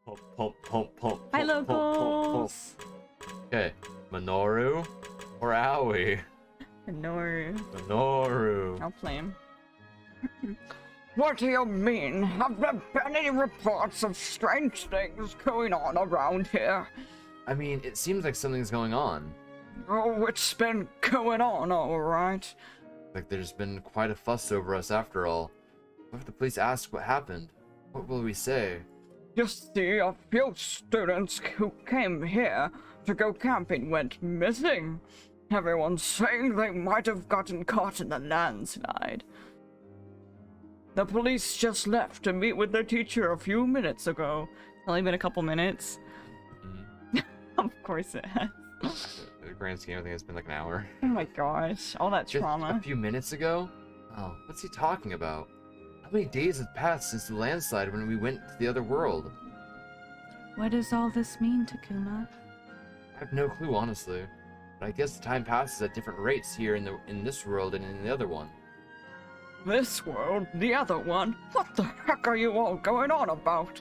Pump, pump, pump, pump, Hi, pump, pump, pump, pump. locals. Okay, Minoru or Aoi? Minoru. I'll play him. What do you mean? Have there been any reports of strange things going on around here? I mean, it seems like something's going on. Oh, it's been going on, alright. Like there's been quite a fuss over us after all. What if the police ask what happened? What will we say? You see, a few students who came here to go camping went missing. Everyone's saying they might have gotten caught in the landslide. The police just left to meet with their teacher a few minutes ago. It's only been a couple minutes. Of course it has. The grand scheme, I think it's been like an hour. Oh my gosh, all that Just trauma. a few minutes ago? Oh, what's he talking about? How many days have passed since the landslide when we went to the other world? What does all this mean, Takuma? I have no clue, honestly. But I guess the time passes at different rates here in this world and in the other one. This world, the other one? What the heck are you all going on about?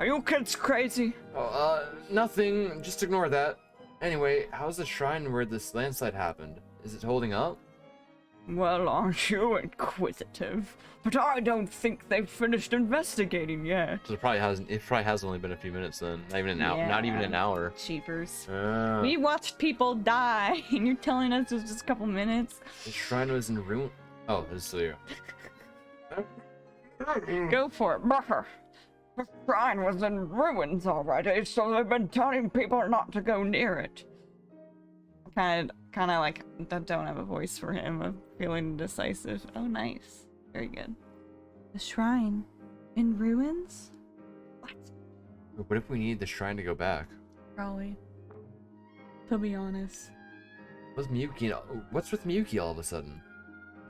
Are you kids crazy? Oh, nothing. Just ignore that. Anyway, how's the shrine where this landslide happened? Is it holding up? Well, aren't you inquisitive? But I don't think they've finished investigating yet. So it probably has only been a few minutes then. Not even an hour. Not even an hour. Cheapers. Ah. We watched people die, and you're telling us it was just a couple minutes? The shrine was in ruin. Oh, this is still you. Go for it. Brother, the shrine was in ruins already, so they've been telling people not to go near it. Kind of like, don't have a voice for him. I'm feeling indecisive. Oh, nice. Very good. The shrine in ruins? What? What if we need the shrine to go back? Probably. To be honest. What's with Miyuki all of a sudden?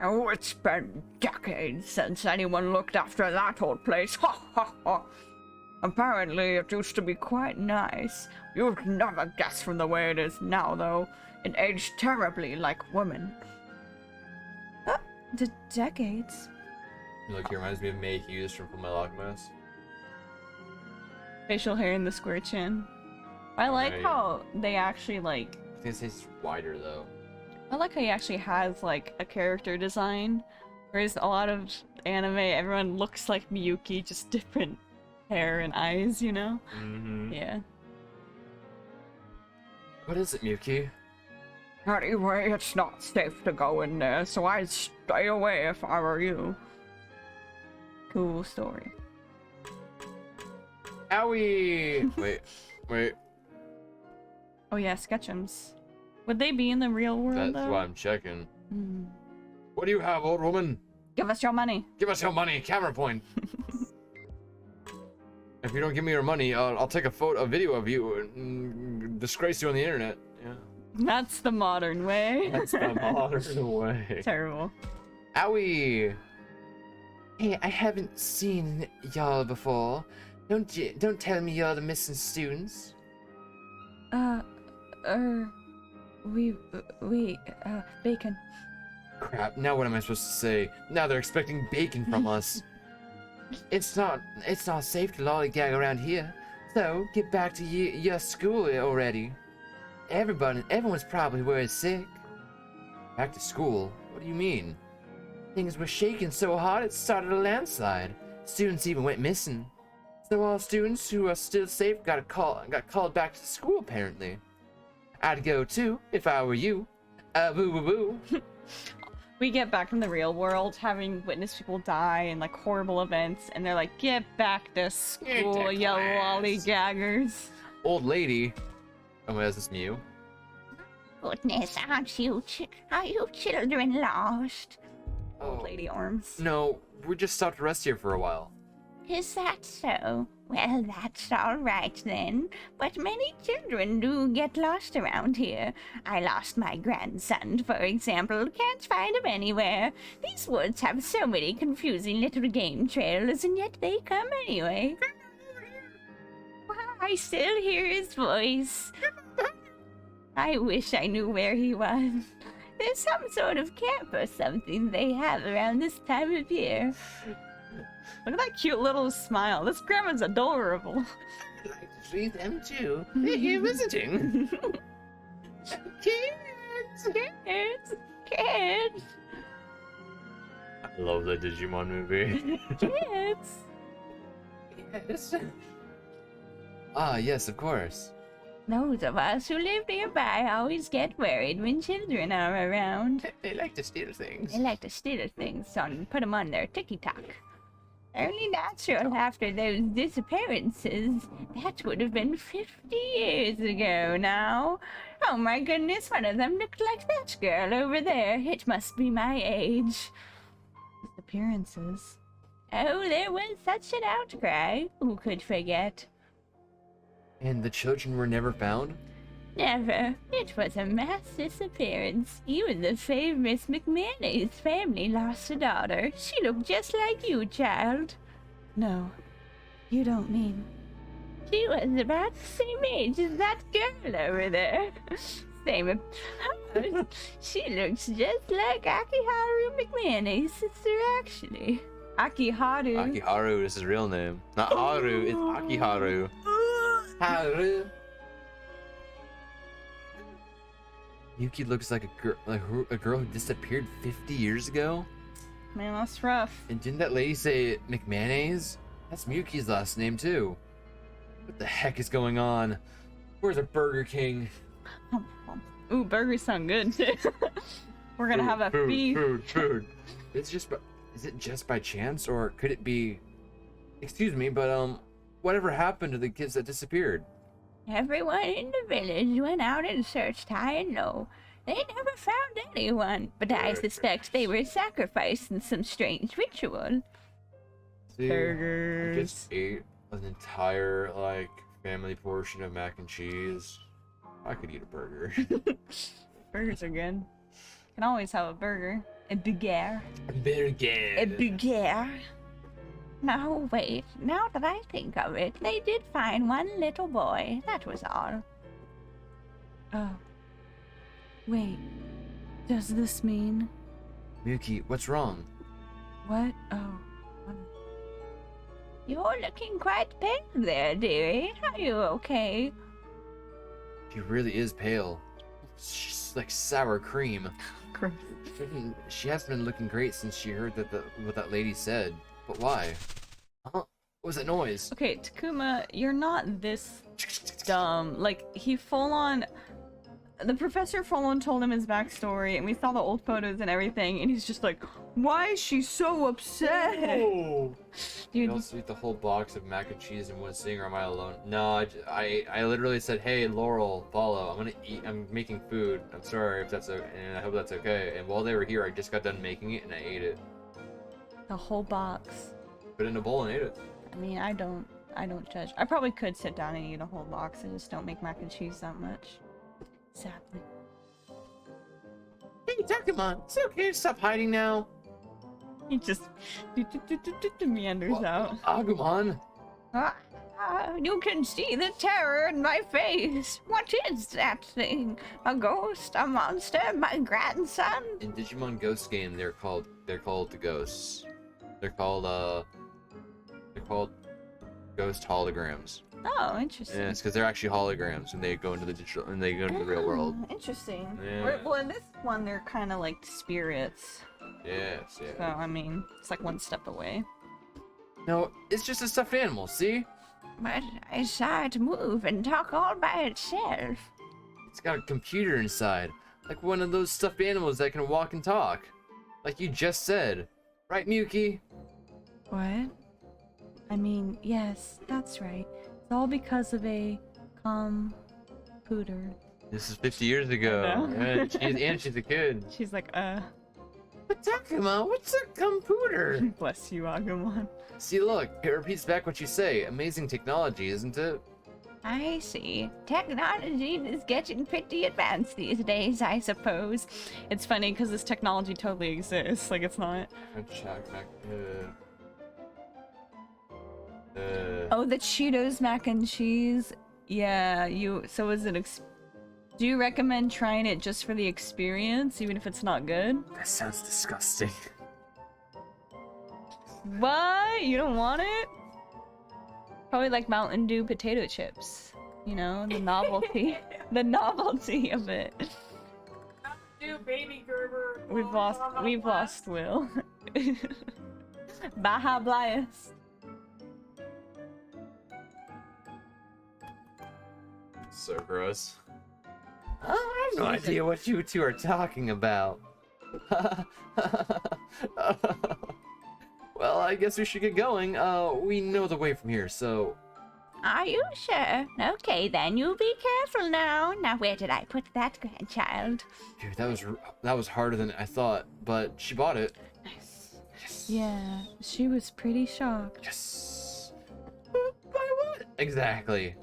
Oh, it's been decades since anyone looked after that old place. Ha ha ha. Apparently, it used to be quite nice. You'd never guess from the way it is now, though. It aged terribly like women. The decades? Look, he reminds me of May Hughes from Fullmetal Alchemist. Facial hair and the square chin. I like Right. how they actually, like... I think it's wider though. I like how he actually has, like, a character design. Whereas a lot of anime, everyone looks like Miyuki, just different hair and eyes, you know? Mm-hmm. Yeah. What is it, Miyuki? Anyway, it's not safe to go in there, so I'd stay away if I were you. Cool story. Owie! Wait. Oh yeah, Sketchums. Would they be in the real world, That's though? why I'm checking. Hmm. What do you have, old woman? Give us your money. Give us your money. Camera point. If you don't give me your money, I'll take a video of you and disgrace you on the internet. Yeah. That's the modern way. That's the modern way. Terrible. Owie! Hey, I haven't seen y'all before. Don't tell me you're the missing students. Bacon. Crap, now what am I supposed to say? Now they're expecting bacon from us. It's not safe to lollygag around here. So, get back to your school already. Everyone's probably worried sick. Back to school? What do you mean? Things were shaking so hard it started a landslide. Students even went missing. So all students who are still safe got called back to school apparently. I'd go too, if I were you. Boo boo boo. We get back in the real world, having witnessed people die and like horrible events, and they're like, "Get back to school, you lollygaggers!" Old lady. Oh, is this Mew? Goodness, are you children lost? Old lady arms. No, we just stopped to rest here for a while. Is that so? Well, that's all right then. But many children do get lost around here. I lost my grandson, for example. Can't find him anywhere. These woods have so many confusing little game trails, and yet they come anyway. I still hear his voice. I wish I knew where he was. There's some sort of camp or something they have around this time of year. Look at that cute little smile. This grandma's adorable. I'd like to see them too. They're here visiting. Kids! Kids! Kids! I love the Digimon movie. Kids! Yes. Ah, yes, of course. Those of us who live nearby always get worried when children are around. They like to steal things. They like to steal things and put them on their ticky-tock. Only natural after those disappearances. That would have been 50 years ago now. Oh my goodness, one of them looked like that girl over there. It must be my age. Disappearances. Oh, there was such an outcry. Who could forget? And the children were never found? Never. It was a mass disappearance. Even the famous McManus family lost a daughter. She looked just like you, child. No, you don't mean. She was about the same age as that girl over there. Same. She looks just like Akiharu McManus' sister, actually. Akiharu. Akiharu is his real name. Not Haru, it's Akiharu. Haru. Yuki looks like a girl who disappeared 50 years ago. Man, that's rough. And didn't that lady say McManus? That's Miyuki's last name too. What the heck is going on? Where's a Burger King? Ooh, burgers sound good too. We're gonna have a feast. Food. Is it just by chance, or could it be? Excuse me, but whatever happened to the kids that disappeared? Everyone in the village went out and searched high and low. They never found anyone, but I suspect they were sacrificed in some strange ritual. See, I Burgers. just ate an entire family portion of mac and cheese. I could eat a burger. Burgers are good. Can always have a burger. A burger. A burger. burger. No, wait. Now that I think of it, they did find one little boy. That was all. Oh. Wait. Does this mean Miyuki, what's wrong? what? Oh. You're looking quite pale there, dearie. Are you okay? She really is pale. She's like sour cream. Gross. She hasn't been looking great since she heard what that lady said. But why? Huh? What was that noise? Okay, Takuma, you're not this dumb. Like, he full on. The professor full on told him his backstory, and we saw the old photos and everything, and he's just like, why is she so upset? Oh. You Dude, also eat the whole box of mac and cheese in one sitting, or am I alone? No, I literally said, hey, Laurel, follow. I'm gonna eat. I'm making food. I'm sorry if that's and I hope that's okay. And while they were here, I just got done making it and I ate it. the whole box. Put it in a bowl and ate it. I mean, I don't judge. I probably could sit down and eat a whole box. I just don't make mac and cheese that much. Sadly. Hey, Takuma, it's okay to stop hiding now. He just meanders out. Agumon. You can see the terror in my face. What is that thing? A ghost? A monster? My grandson? In Digimon Ghost game, they're called the ghosts. They're called ghost holograms. Oh, interesting. Yeah, it's because they're actually holograms, and they go into the digital, and they go into the real world. Interesting. Yeah. Well, in this one, they're kind of like spirits. Yes, So, yeah. I mean, it's like one step away. No, it's just a stuffed animal. See, But I saw it move and talk all by itself. it's got a computer inside, like one of those stuffed animals that can walk and talk, like you just said, right, Miyuki? What? I mean, yes, that's right. It's all because of a computer. This is 50 years ago, I know. and she's a kid. She's like, But Takuma, what's a computer? bless you, Agumon. See, look, it repeats back what you say. Amazing technology, isn't it? I see. Technology is getting pretty advanced these days, I suppose. It's funny because this technology totally exists. Like, it's not. Check back. Oh, the Cheetos mac and cheese. Yeah, so is it? Do you recommend trying it just for the experience, even if it's not good? That sounds disgusting. What? You don't want it? Probably like Mountain Dew potato chips. You know, the novelty. The novelty of it. Do baby Gerber. We've lost Will. Baja Blast. So gross. I have no idea what you two are talking about. Well, I guess we should get going. We know the way from here, so... Are you sure? Okay, then you be careful now. Now, where did I put that grandchild? Dude, that was harder than I thought, but she bought it. Nice. Yes. Yeah, she was pretty shocked. Yes. By what? Exactly.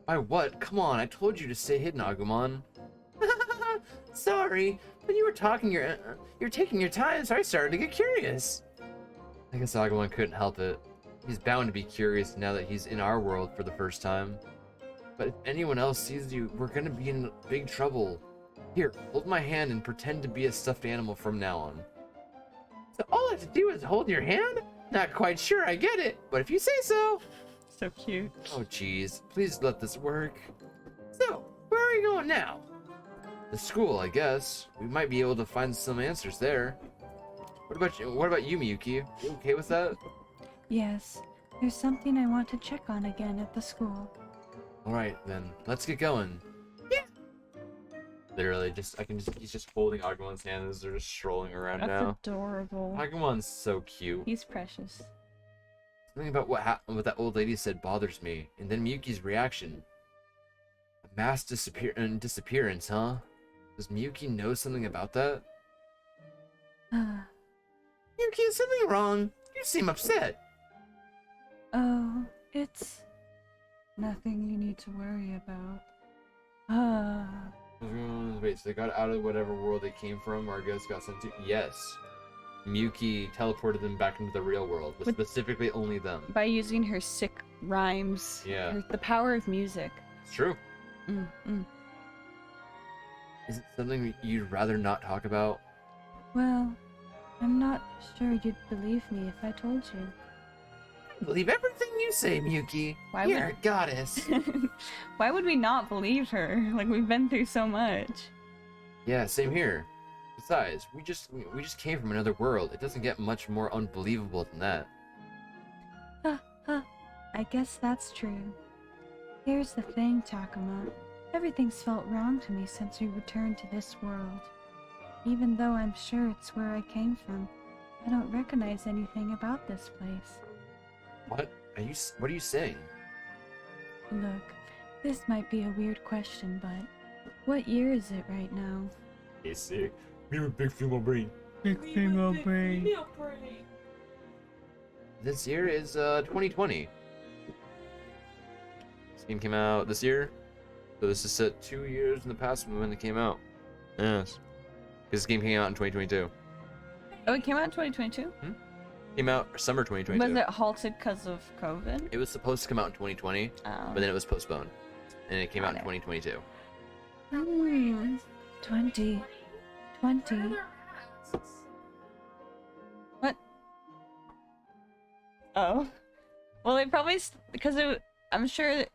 By what? Come on, I told you to stay hidden, Agumon. Sorry, but you were talking you're taking your time, so I started to get curious. I guess Agumon couldn't help it. He's bound to be curious now that he's in our world for the first time. But if anyone else sees you, we're gonna be in big trouble. Here, hold my hand and pretend to be a stuffed animal from now on. So all I have to do is hold your hand? Not quite sure I get it, but if you say so. So cute. Oh jeez, please let this work. So, where are we going now? The school, I guess. We might be able to find some answers there. What about you, Miyuki? You okay with that? Yes, there's something I want to check on again at the school. Alright then, let's get going. Yeah. Literally, he's just holding Agumon's hand as they're just strolling around That's now. adorable. Agumon's so cute. He's precious. Something about what that old lady said bothers me, and then Miyuki's reaction. A mass disappearance, huh? Does Miyuki know something about that? Miyuki, is something wrong? You seem upset. Oh, it's nothing you need to worry about. Wait, so they got out of whatever world they came from, or I guess got sent to? Yes. Miyuki teleported them back into the real world, but specifically only them. By using her sick rhymes. Yeah. The power of music. It's true. Mm. Is it something you'd rather not talk about? Well, I'm not sure you'd believe me if I told you. I believe everything you say, Miyuki. Why You're would- a goddess. Why would we not believe her? Like, we've been through so much. Yeah, same here. Besides, we just came from another world. It doesn't get much more unbelievable than that. I guess that's true. Here's the thing, Takuma. Everything's felt wrong to me since we returned to this world. Even though I'm sure it's where I came from, I don't recognize anything about this place. What are you saying? Look, this might be a weird question, but what year is it right now? He's sick. Me with big female brain. Big female brain. This year is 2020. This game came out this year, so this is set 2 years in the past from when it came out. Yes, this game came out in 2022. Oh, it came out in 2022? Came out summer 2022. Was it halted because of COVID? It was supposed to come out in 2020, Oh. but then it was postponed, and it came out in Got it. 2022. 2020. What? Oh. Well, they probably because I'm sure it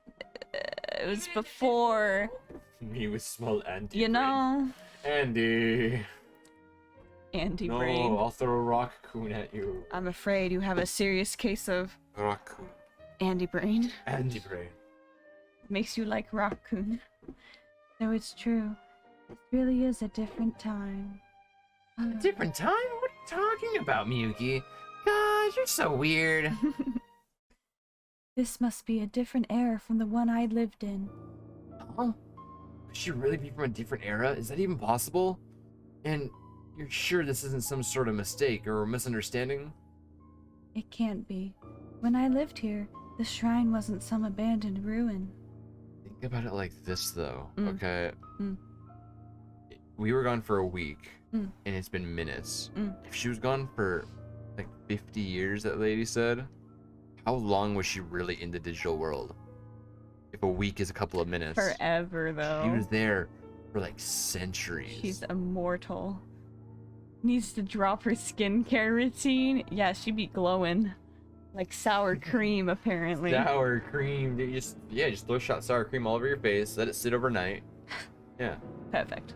was before. Me with small Andy. You know, Andy. Andy No, brain. I'll throw a raccoon at you. I'm afraid you have a serious case of Raccoon. Andy brain. Andy brain. Makes you like raccoon. No, it's true. It really is a different time. A different time? What are you talking about, Miyuki? Gosh, you're so weird. This must be a different era from the one I lived in. Huh? Could she really be from a different era? Is that even possible? And you're sure this isn't some sort of mistake or misunderstanding? It can't be. When I lived here, the shrine wasn't some abandoned ruin. Think about it like this, though. Mm. Okay. Mm. We were gone for a week, Mm. and it's been minutes. Mm. If she was gone for like 50 years, that lady said, how long was she really in the digital world? If a week is a couple of minutes. Forever, She though. was there for like centuries. She's immortal. Needs to drop her skincare routine. Yeah, she'd be glowing. Like sour cream, apparently. Sour cream. Dude, just throw a shot of sour cream all over your face. Let it sit overnight. Yeah. Perfect.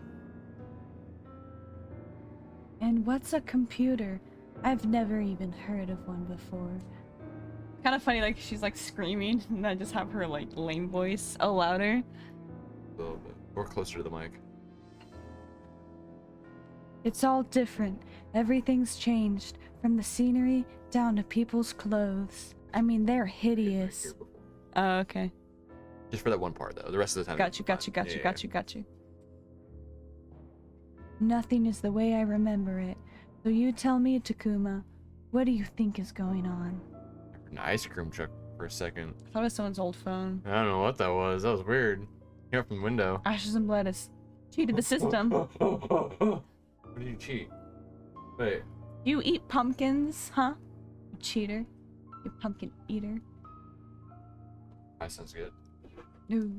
And what's a computer? I've never even heard of one before. Kind of funny, like she's like screaming, and I just have her like lame voice louder. A little bit. Or closer to the mic. It's all different. Everything's changed, from the scenery down to people's clothes. I mean, they're hideous. Oh, okay. Just for that one part, though. The rest of the time. Got you. Nothing is the way I remember it. So you tell me, Takuma, what do you think is going on? An ice cream truck for a second. I thought it was someone's old phone. I don't know what that was. That was weird. Came up from the window. Ashes and blood has cheated the system. What did you cheat? Wait. You eat pumpkins, huh? You cheater. You pumpkin eater. That sounds good. No.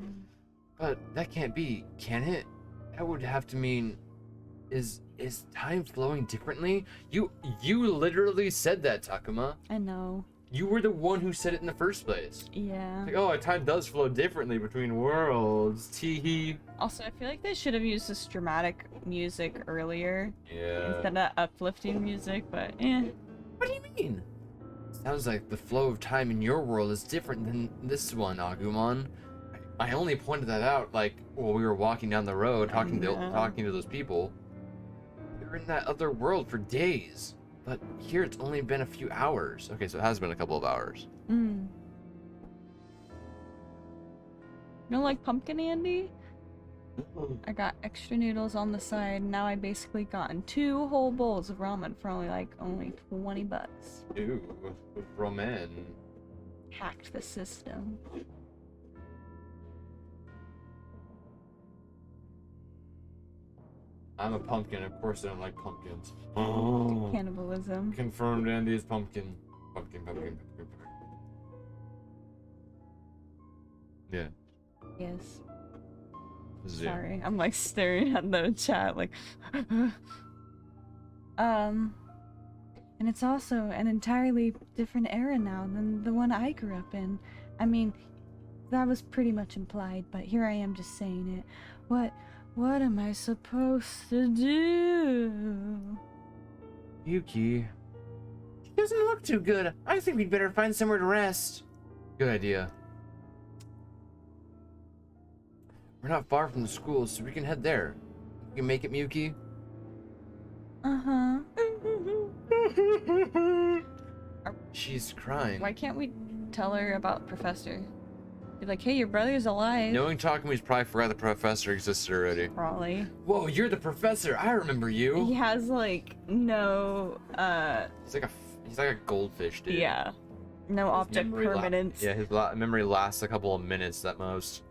But that can't be, can it? That would have to mean... Is time flowing differently? You literally said that, Takuma. I know. You were the one who said it in the first place. Yeah. Like, oh, time does flow differently between worlds. Tee-hee. Also, I feel like they should have used this dramatic music earlier Yeah. instead of uplifting music, but eh. What do you mean? Sounds like the flow of time in your world is different than this one, Agumon. I only pointed that out, like, while we were walking down the road, talking to those people. We were in that other world for days. But here it's only been a few hours. Okay, so it has been a couple of hours. You don't like pumpkin, Andy? I got extra noodles on the side. Now I basically gotten 2 whole bowls of ramen for only 20 bucks. Ooh, ramen. Hacked the system. I'm a pumpkin. Of course I don't like pumpkins. Cannibalism. Confirmed Andy is pumpkin. Pumpkin. Yeah. Yes. This is Sorry, I'm like staring at the chat like and it's also an entirely different era now than the one I grew up in. I mean, that was pretty much implied, but here I am just saying it. What am I supposed to do? Yuki. He doesn't look too good. I think we'd better find somewhere to rest. Good idea. We're not far from the school, so we can head there. You can make it, Miyuki? Uh-huh. She's crying. Why can't we tell her about Professor? Be like, hey, your brother's alive. Knowing Takumi's probably forgot the professor existed already. Probably. Whoa, you're the professor. I remember you. He has like no He's like a goldfish, dude. yeah. No His object memory permanence. Yeah, his memory lasts a couple of minutes at most.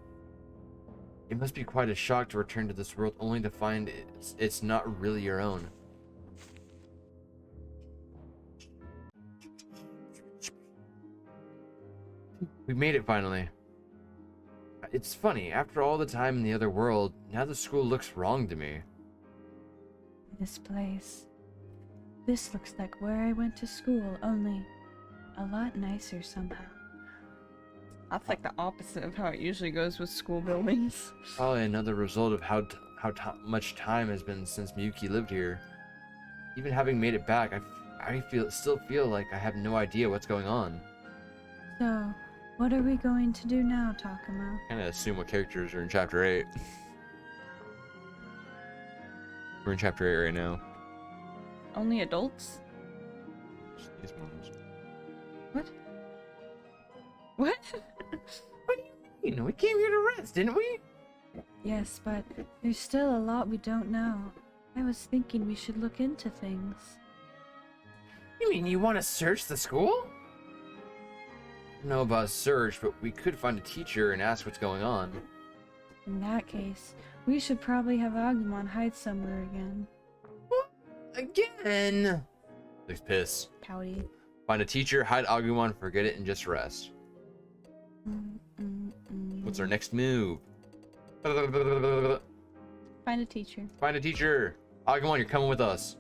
It must be quite a shock to return to this world only to find it's not really your own. We made it finally. It's funny, after all the time in the other world, now the school looks wrong to me. This place. This looks like where I went to school, only a lot nicer somehow. That's like the opposite of how it usually goes with school buildings. Probably another result of how much time has been since Miyuki lived here. Even having made it back, I still feel like I have no idea what's going on. So, what are we going to do now, Takuma? Kind of assume what characters are in Chapter 8. We're in Chapter 8 right now. Only adults? These ones. What? What? What do you mean? We came here to rest, didn't we? Yes, but there's still a lot we don't know. I was thinking we should look into things. You mean you want to search the school? I don't know about search, but we could find a teacher and ask what's going on. In that case, we should probably have Agumon hide somewhere again. What? Again? Looks pissed. Pouty. Find a teacher, hide Agumon, forget it, and just rest. What's our next move? Find a teacher. Find a teacher. Agumon, you're coming with us.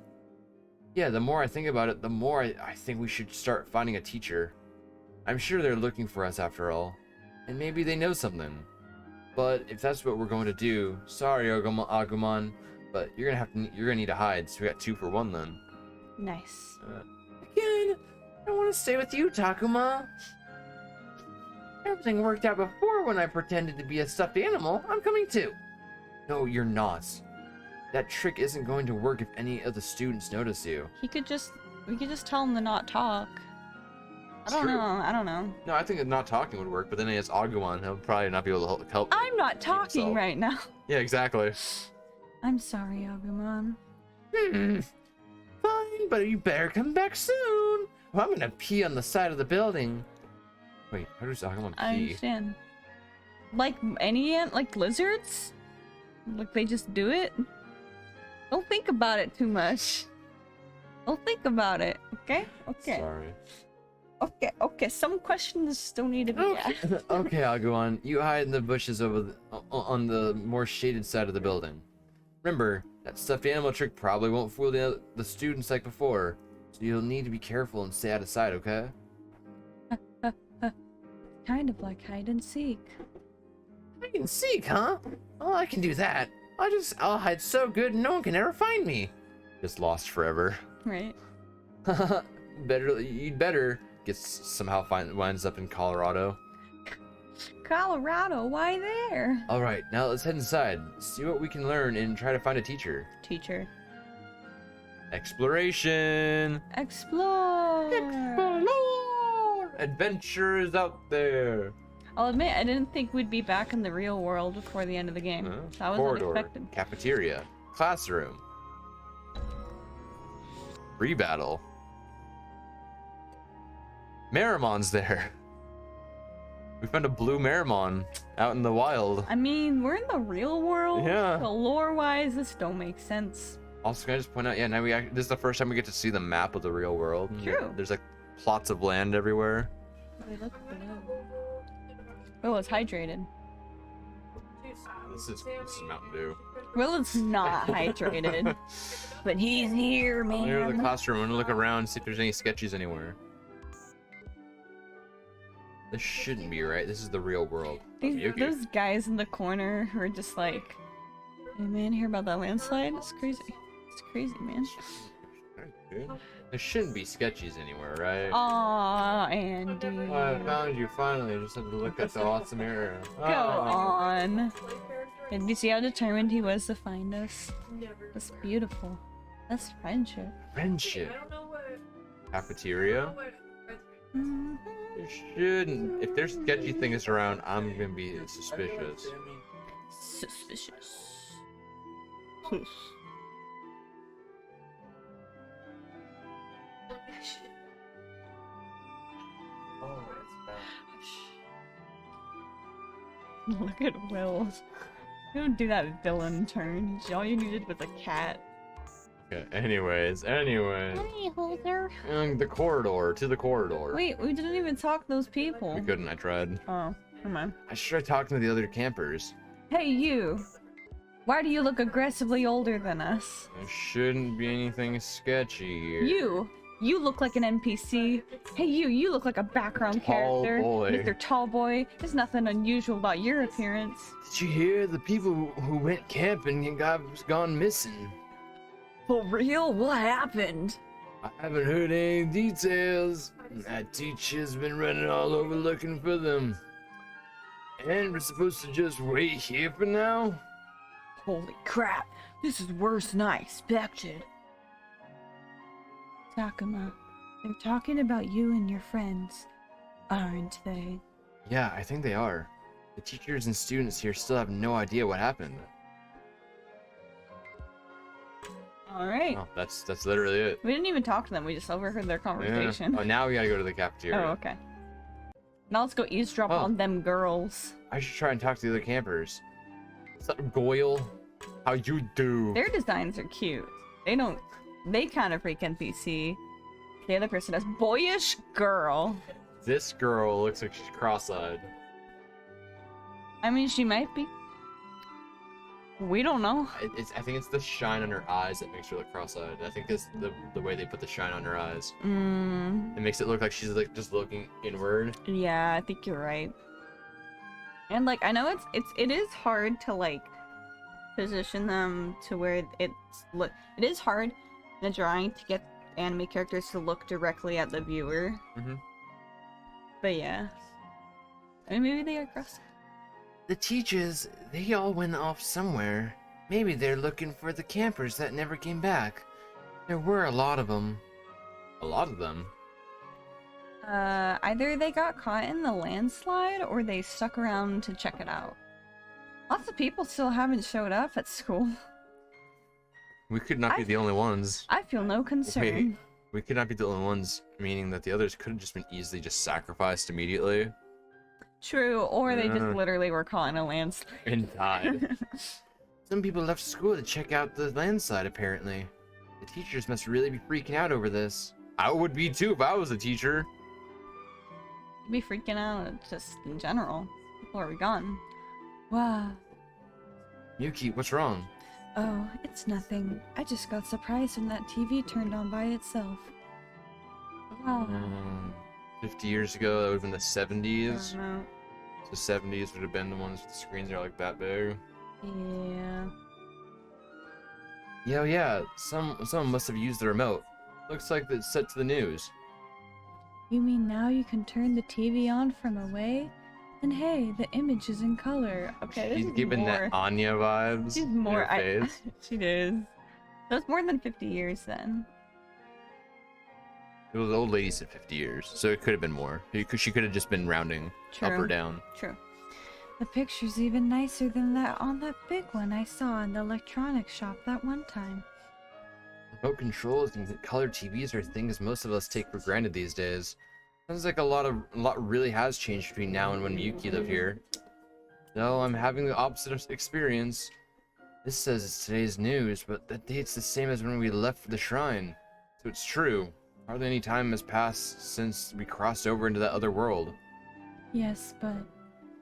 Yeah, the more I think about it, the more I think we should start finding a teacher. I'm sure they're looking for us after all. And maybe they know something. But if that's what we're going to do, sorry Agumon, but you're gonna need to hide, so we got 2 for 1 then. Nice. Again, I want to stay with you, Takuma. Everything worked out before when I pretended to be a stuffed animal. I'm coming too. No, you're not. That trick isn't going to work if any of the students notice you. We could just tell him to not talk. It's true. I don't know. No, I think that not talking would work, but then he has Agumon. He'll probably not be able to help. I'm not talking himself. right now. Yeah, exactly. I'm sorry, Agumon. Fine, but you better come back soon. Or I'm gonna pee on the side of the building. Wait, how does Agumon I pee? understand. Like any ant, like lizards? Like they just do it? Don't think about it too much. Don't think about it, okay? Okay. Sorry. Okay, some questions still need to be asked. Okay, Agumon, you hide in the bushes on the more shaded side of the building. Remember, that stuffed animal trick probably won't fool the students like before, so you'll need to be careful and stay out of sight, okay? Kind of like hide and seek. Hide and seek, huh? Oh, I can do that. I'll hide so good no one can ever find me. Just lost forever. Right. You'd better get somehow winds up in Colorado. Colorado, why there? All right, now let's head inside, see what we can learn, and try to find a teacher. Teacher. Exploration. Explore! Explore! Adventure is out there. I'll admit, I didn't think we'd be back in the real world before the end of the game. That was Corridor. unexpected. Cafeteria. Classroom. Free battle. Marimon's there. We found a blue Marimon out in the wild. I mean, we're in the real world. Yeah. So lore-wise, this don't make sense. Also, can I just point out, yeah, now this is the first time we get to see the map of the real world. True. There's like plots of land everywhere. We look below. Oh, it's hydrated. This is Mountain Dew. Well, it's not hydrated. But he's here, man. Here's the classroom. I'm gonna look around, see if there's any sketches anywhere. This shouldn't be right. This is the real world. Those guys in the corner who are just like, hey man, hear about that landslide? It's crazy. It's crazy, man. There shouldn't be sketches anywhere, right? Aw, Andy. Oh, I found you finally. Just had to look at the awesome area. Go on. Did you see how determined he was to find us? That's beautiful. That's friendship. Friendship. Cafeteria. There shouldn't. If there's sketchy things around, I'm gonna be suspicious. Suspicious. Look at Will. You don't do that villain turn. All you needed was a cat. Okay, anyways. Hey, Holder. The corridor, to the corridor. Wait, we didn't even talk to those people. We couldn't, I tried. Oh, never mind. I should have talked to the other campers. Hey, you! Why do you look aggressively older than us? There shouldn't be anything sketchy here. You look like an NPC. Hey, you look like a background Tall character. boy. Mr. Tall Boy. There's nothing unusual about your appearance. Did you hear the people who went camping and gone missing? For real? What happened? I haven't heard any details. That teacher's been running all over looking for them. And we're supposed to just wait here for now? Holy crap. This is worse than I expected. Takuma, they're talking about you and your friends, aren't they? Yeah, I think they are. The teachers and students here still have no idea what happened. Alright. Oh, that's literally it. We didn't even talk to them, we just overheard their conversation. Yeah. Oh, now we gotta go to the cafeteria. Oh, okay. Now let's go eavesdrop Oh. on them girls. I should try and talk to the other campers. What's up, Goyle? How you do? Their designs are cute. They kind of freak NPC. The other person has boyish girl. This girl looks like she's cross-eyed. I mean, she might be. We don't know. I think it's the shine on her eyes that makes her look cross-eyed. I think it's the way they put the shine on her eyes. It makes it look like she's like just looking inward. Yeah, I think you're right. And like I know it is hard to like position them to where it is hard in a drawing to get anime characters to look directly at the viewer. But yeah. I mean, maybe they are cross. The teachers, they all went off somewhere. Maybe they're looking for the campers that never came back. There were a lot of them. A lot of them? Either they got caught in the landslide or they stuck around to check it out. Lots of people still haven't showed up at school. We could not be the only ones. I feel no concern. Wait, we could not be the only ones, meaning that the others could have just been easily just sacrificed immediately. True, or they just literally were caught in a landslide. And died. Some people left school to check out the landslide, apparently. The teachers must really be freaking out over this. I would be too if I was a teacher. You'd be freaking out just in general. People are gone. Wow. Yuki, what's wrong? Oh, it's nothing. I just got surprised when that TV turned on by itself. Wow. 50 years ago, that would have been the 70s. I don't know. The 70s would have been the ones with the screens that are like that big. Yeah. Yeah, someone must have used the remote. Looks like it's set to the news. You mean now you can turn the TV on from away? And hey, the image is in color. Okay, this She's is giving more... that Anya vibes. She's more... in her face. She is. That's more than 50 years then. It was the old lady said 50 years, so it could have been more. She could have just been rounding up or down. True. The picture's even nicer than that on that big one I saw in the electronics shop that one time. Remote controls and color TVs are things most of us take for granted these days. Sounds like a lot really has changed between now and when Yuki lived here. Though I'm having the opposite experience. This says it's today's news, but that date's the same as when we left for the shrine. So it's true. Hardly any time has passed since we crossed over into that other world. Yes, but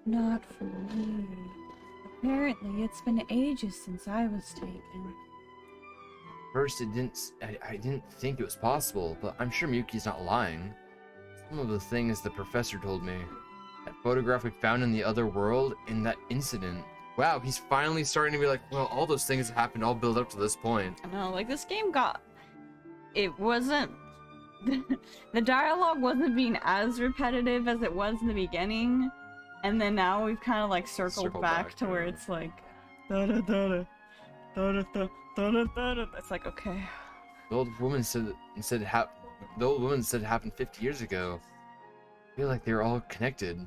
not for me. Apparently, it's been ages since I was taken. First, I didn't think it was possible, but I'm sure Miyuki's not lying. Some of the things the professor told me. That photograph we found in the other world, in that incident. Wow, he's finally starting to be like, well, all those things happened all build up to this point. I know, like, this game got... It wasn't... the dialogue wasn't being as repetitive as it was in the beginning, and then now we've kind of like circled back to where it's like da da da da da da da da da. It's like, okay. The old woman said it happened 50 years ago. I feel like they're all connected.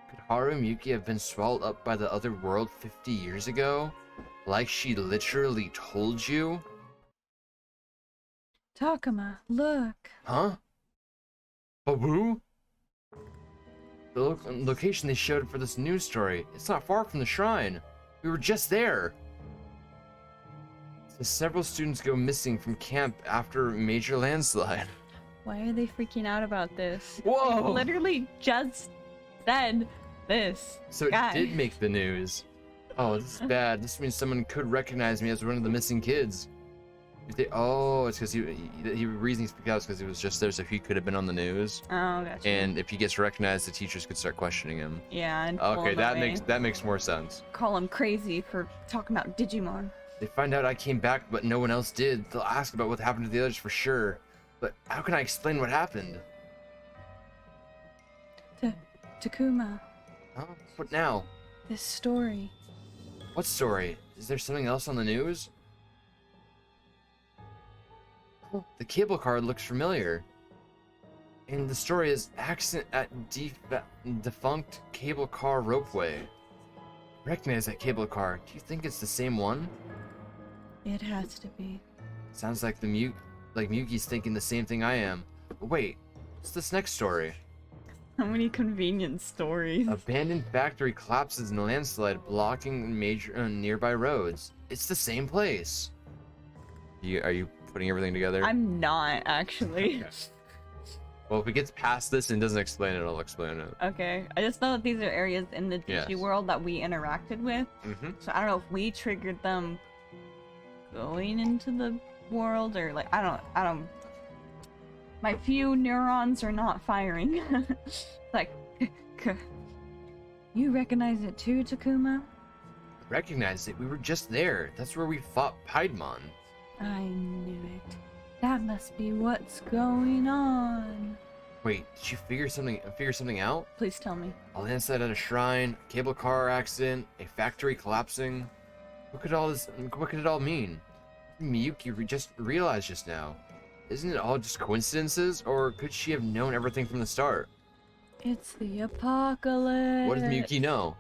Could Haru and Miyuki have been swallowed up by the other world 50 years ago? Like she literally told you? Takuma, look. Huh? Babu? The location they showed for this news story, it's not far from the shrine. We were just there. So several students go missing from camp after a major landslide. Why are they freaking out about this? Whoa! I literally just said this. So it did make the news. Oh, this is bad. This means someone could recognize me as one of the missing kids. It's because he reason he speaks out because he was just there, so he could have been on the news. Oh, gotcha. And if he gets recognized, the teachers could start questioning him. Yeah. And Okay, that makes more sense. Call him crazy for talking about Digimon. They find out I came back, but no one else did. They'll ask about what happened to the others for sure. But how can I explain what happened? Takuma. Huh? What now? This story. What story? Is there something else on the news? The cable car looks familiar. And the story is accident at defunct cable car ropeway. Recognize that cable car. Do you think it's the same one? It has to be. Sounds like Miyuki's thinking the same thing I am. But wait, what's this next story? How many convenient stories? Abandoned factory collapses in a landslide, blocking major nearby roads. It's the same place. Are you putting everything together? I'm not, actually. Well, if it gets past this and doesn't explain it, I'll explain it. Okay. I just know that these are areas in the Yes. Digi world that we interacted with. Mm-hmm. So I don't know if we triggered them going into the world or like I don't. My few neurons are not firing. Like, you recognize it too, Takuma? Recognize it. We were just there. That's where we fought Piedmon. I knew it. That must be what's going on. Wait, did you figure something out? Please tell me. A landslide at a shrine, a cable car accident, a factory collapsing. What could it all mean? Miyuki just realized just now. Isn't it all just coincidences, or could she have known everything from the start? It's the apocalypse. What does Miyuki know?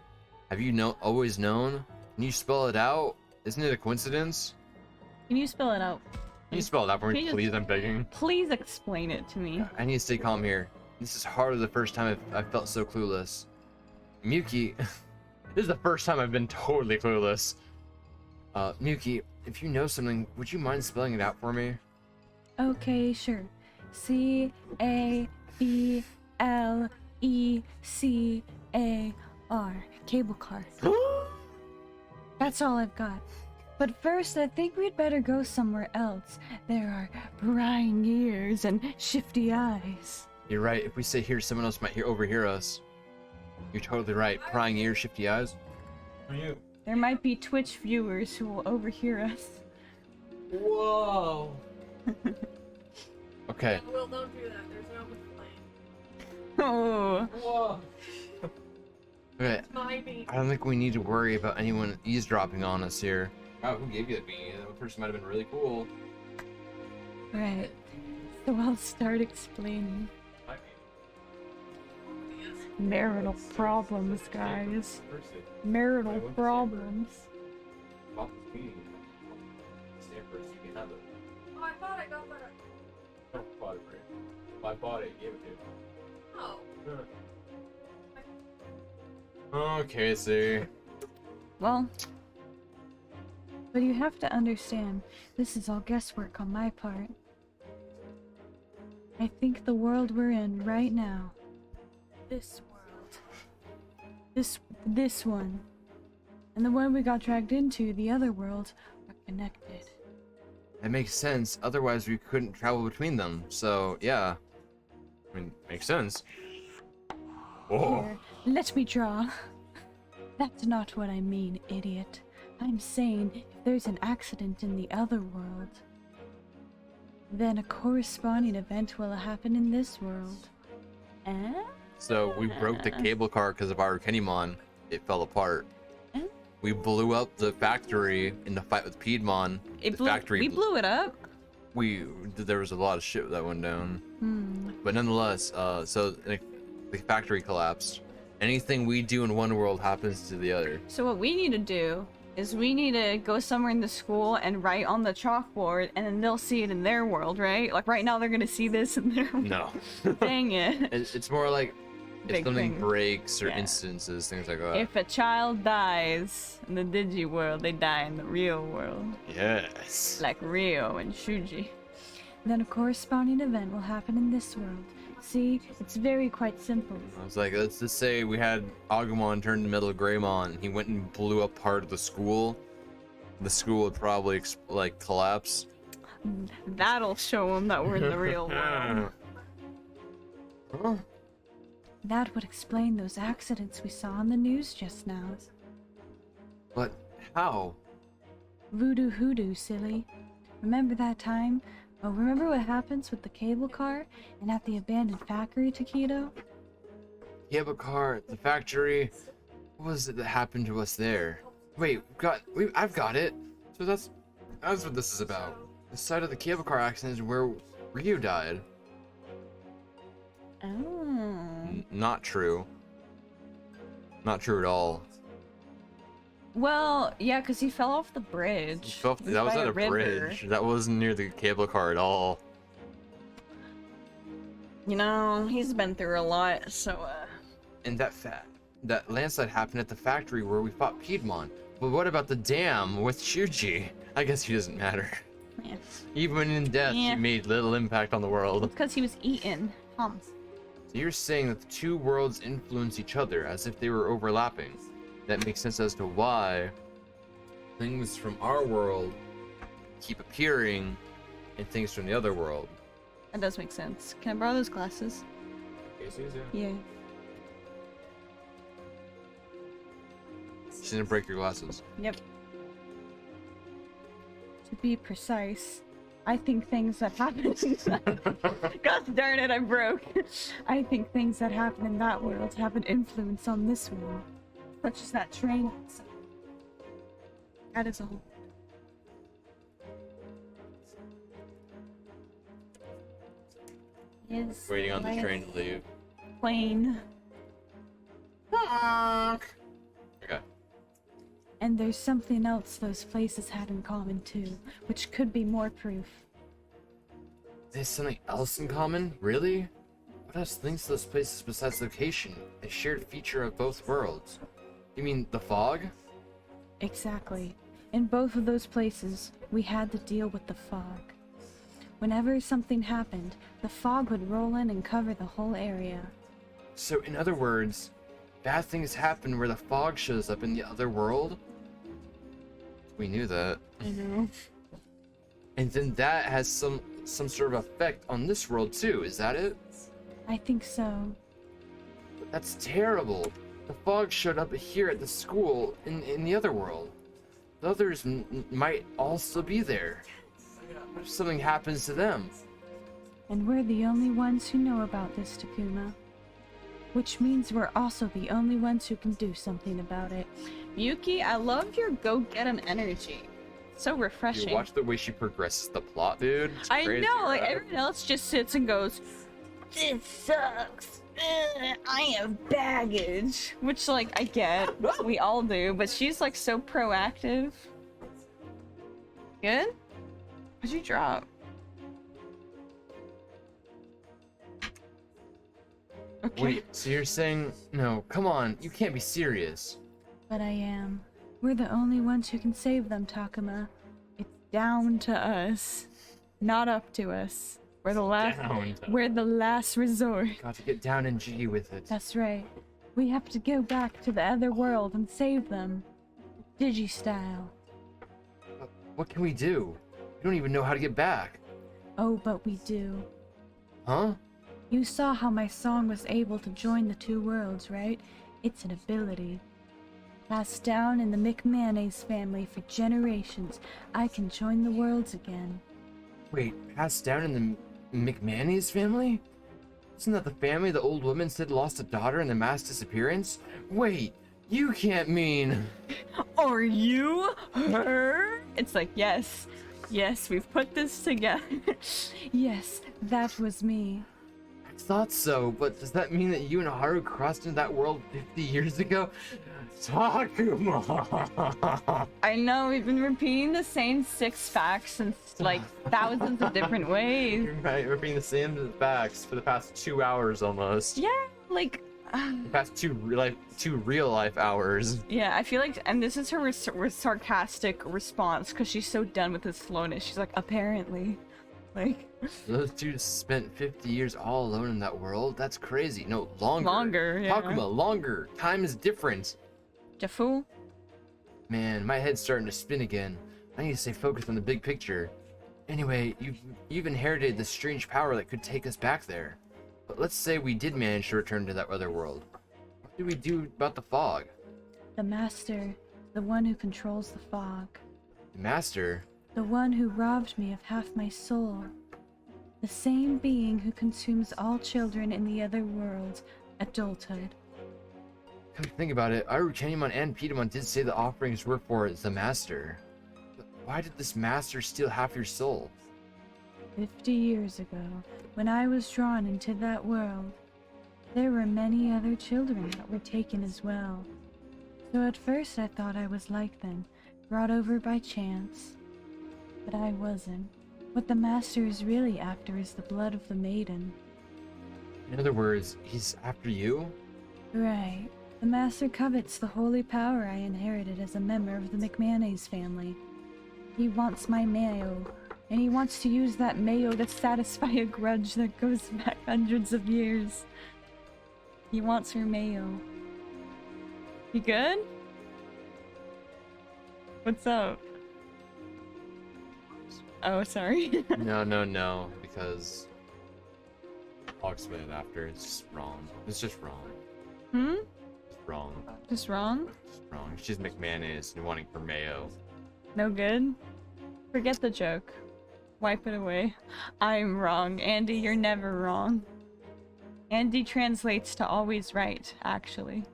Have you always known? Can you spell it out? Isn't it a coincidence? Can you spell it out? Can you spell it out for Can me, you just- please? I'm begging. Please explain it to me. I need to stay calm here. This is harder the first time I've felt so clueless. Miyuki, this is the first time I've been totally clueless. Miyuki, if you know something, would you mind spelling it out for me? Okay, sure. C-A-B-L-E-C-A-R. Cable car. That's all I've got. But first, I think we'd better go somewhere else. There are prying ears and shifty eyes. You're right. If we stay here, someone else might overhear us. You're totally right. Prying ears, shifty eyes. Who are you? There might be Twitch viewers who will overhear us. Whoa. Okay. Will, don't do that. There's no one playing. Oh. Whoa. Okay. It's my baby. I don't think we need to worry about anyone eavesdropping on us here. Wow, who gave you that beanie? That person might have been really cool. Right. So I'll start explaining. Marital problems, guys. Marital problems. Oh, I thought I got that. I bought it, gave it to Oh. Okay, see. Well, but you have to understand, this is all guesswork on my part. I think the world we're in right now, this world, this one, and the one we got dragged into, the other world, are connected. That makes sense. Otherwise, we couldn't travel between them. So, yeah. I mean, makes sense. Whoa. Here, let me draw. That's not what I mean, idiot. I'm saying if there's an accident in the other world, then a corresponding event will happen in this world. So, we broke the cable car because of our Kennymon. It fell apart. We blew up the factory in the fight with Piedmon. We Factory. blew it up. There was a lot of shit that went down. Hmm. But nonetheless, so the factory collapsed. Anything we do in one world happens to the other. So what we need to do is we need to go somewhere in the school and write on the chalkboard, and then they'll see it in their world, right? Like right now they're gonna see this in their world. No. Dang it. It's more like if Big something thing. breaks or Yeah. instances, things like that. If a child dies in the Digi world, they die in the real world. Yes. Like Rio and Shuji. Then a corresponding event will happen in this world. See, it's very quite simple. I was like, let's just say we had Agumon turn to Metal Greymon. He went and blew up part of the school. The school would probably collapse. That'll show them that we're in the real world. Huh? That would explain those accidents we saw on the news just now. But how? Voodoo hoodoo, silly. Remember that time? Oh, remember what happens with the cable car and at the abandoned factory, Takedo? Cable car, the factory. What was it that happened to us there? Wait, I've got it. So that's what this is about. The site of the cable car accident is where Ryu died. Oh. Not true. Not true at all. Well, yeah, because he fell off the bridge. That was by at a river. bridge. That wasn't near the cable car at all. You know, he's been through a lot, so, And that landslide happened at the factory where we fought Piedmon. But what about the dam with Shuji? I guess he doesn't matter. yeah. Even in death, Yeah. he made little impact on the world. Because he was eaten. Hums. So you're saying that the two worlds influence each other as if they were overlapping. That makes sense as to why things from our world keep appearing and things from the other world. That does make sense. Can I borrow those glasses? Yeah. She's gonna break your glasses. Yep. To be precise, I think things that happen. Gosh darn it, I broke. I think things that happen in that world have an influence on this world, such as that train. That is all. Is Waiting on the train to leave. plane. Okay. And there's something else those places had in common too, which could be more proof. There's something else in common? Really? What else links those places besides location? A shared feature of both worlds. You mean the fog? Exactly. In both of those places, we had to deal with the fog. Whenever something happened, the fog would roll in and cover the whole area. So in other words, bad things happen where the fog shows up in the other world? We knew that. I know. And then that has some sort of effect on this world too, is that it? I think so. That's terrible. The fog showed up here at the school in the other world. The others might also be there. What if something happens to them? And we're the only ones who know about this, Takuma. Which means we're also the only ones who can do something about it. Yuki, I love your go-get-em energy. So refreshing. You watch the way she progresses the plot, dude. It's I crazy, know, like right? everyone else just sits and goes, "This sucks. I have baggage," which, like, I get. We all do, but she's like so proactive. Good? What'd you drop? Okay. Wait, so you're saying no? Come on, you can't be serious. But I am. We're the only ones who can save them, Takuma. It's down to us, not up to us. We're the last. We're the last resort. Got to get down and G with it. That's right. We have to go back to the other world and save them. Digi-style. What can we do? We don't even know how to get back. Oh, but we do. Huh? You saw how my song was able to join the two worlds, right? It's an ability. Passed down in the McManus family for generations, I can join the worlds again. Wait, passed down in the McManus family? Isn't that the family the old woman said lost a daughter in the mass disappearance? Wait, you can't mean... Are you her? It's like, yes. Yes, we've put this together. Yes, that was me. I thought so, but does that mean that you and Haru crossed into that world 50 years ago? Takuma! I know, we've been repeating the same 6 facts since, like, thousands of different ways. You're right, we're being the same facts for the past 2 hours almost. Yeah, like... The past two real life hours. Yeah, I feel like, and this is her sarcastic response, because she's so done with his slowness. She's like, apparently. Like... Those two spent 50 years all alone in that world? That's crazy. No, longer. Longer, yeah. Takuma, longer. Time is different. Jafu? Man, my head's starting to spin again. I need to stay focused on the big picture. Anyway, you've inherited this strange power that could take us back there. But let's say we did manage to return to that other world. What do we do about the fog? The master, the one who controls the fog. The master? The one who robbed me of half my soul. The same being who consumes all children in the other world, adulthood. Come to think about it, Arukenimon and Piedmon did say the offerings were for the master. But why did this master steal half your soul? 50 years ago, when I was drawn into that world, there were many other children that were taken as well. So at first I thought I was like them, brought over by chance. But I wasn't. What the master is really after is the blood of the maiden. In other words, he's after you? Right. The master covets the holy power I inherited as a member of the McManus family. He wants my Mayo, And he wants to use that mayo to satisfy a grudge that goes back hundreds of years. He wants her mayo. You good? What's up? Oh, sorry. No, because I'll explain it after. It's just wrong. It's just wrong. It's wrong. Just wrong? It's wrong. She's McManus and wanting her mayo. No good? Forget the joke. Wipe it away. I'm wrong. Andy, you're never wrong. Andy translates to always right, actually.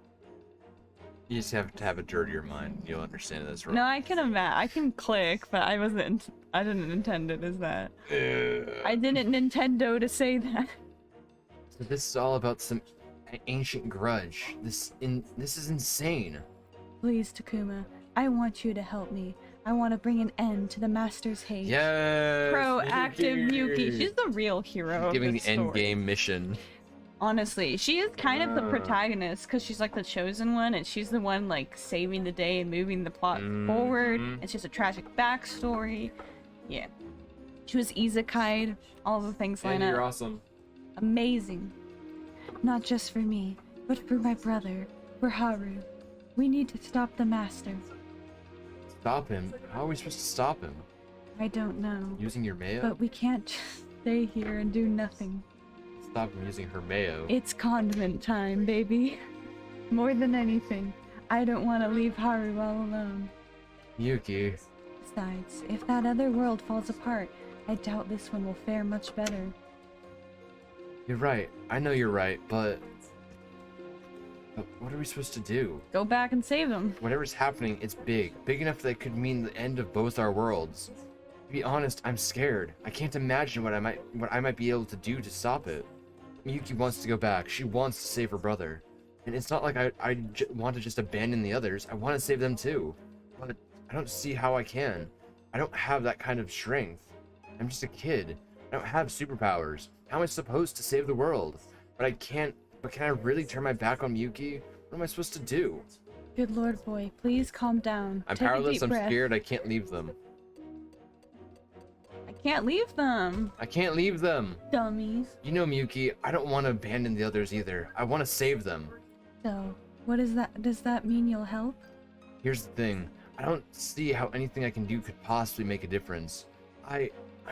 You just have to have a dirtier mind. You'll understand this wrong. No, I can click, but I didn't intend it as that. I didn't Nintendo to say that. So this is all about some ancient grudge. This is insane. Please, Takuma, I want you to help me. I want to bring an end to the Master's hate. Yes. Proactive Yuki. She's the real hero. Giving of the this end story. game mission. Honestly, she is kind of the protagonist because she's like the chosen one, and she's the one like saving the day and moving the plot forward. And she has a tragic backstory. Yeah, she was isekai'd. All the things line up. You're awesome. Amazing. Not just for me, but for my brother, for Haru. We need to stop the Master. Stop him? How are we supposed to stop him? I don't know, Using your mayo? but we can't just stay here and do nothing. Stop him using her mayo. It's condiment time, baby. More than anything, I don't want to leave Haru all alone. Yuki. Besides, if that other world falls apart, I doubt this one will fare much better. You're right. I know you're right, but what are we supposed to do? Go back and save them. Whatever's happening, it's big. Big enough that it could mean the end of both our worlds. To be honest, I'm scared. I can't imagine what I might be able to do to stop it. Yuki wants to go back. She wants to save her brother. And it's not like I want to just abandon the others. I want to save them too. But I don't see how I can. I don't have that kind of strength. I'm just a kid. I don't have superpowers. How am I supposed to save the world? But I can't. But can I really turn my back on Yuki? What am I supposed to do? Good Lord, boy, please calm down. I'm Take a powerless. deep I'm breath. scared. I can't leave them. I can't leave them, I can't leave them. dummies. You know, Miyuki, I don't want to abandon the others either. I want to save them. So, what is that? Does that mean you'll help? Here's the thing. I don't see how anything I can do could possibly make a difference. I'm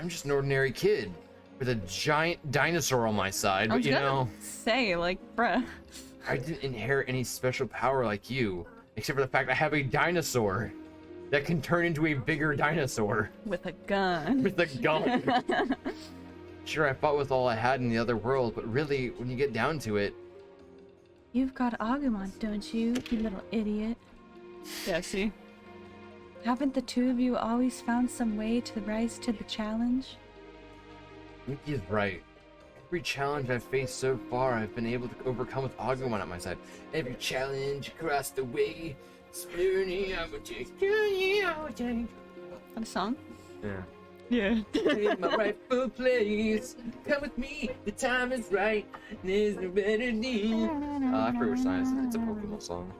just an ordinary kid with a giant dinosaur on my side, I but was you gonna know, say, like, bruh. I didn't inherit any special power like you, except for the fact I have a dinosaur that can turn into a bigger dinosaur With a gun. with a gun. Sure, I fought with all I had in the other world, but really, when you get down to it, You've got Agumon, don't you, you little idiot? Yeah, see? Haven't the two of you always found some way to rise to the challenge? Yuki is right. Every challenge I've faced so far, I've been able to overcome with Agumon at my side. Every challenge across the way, slowly I will take, slowly I will take. That a song? Yeah. Yeah. In my rightful place, come with me, the time is right, there's no better need. I forget which song it is. It's a Pokemon song.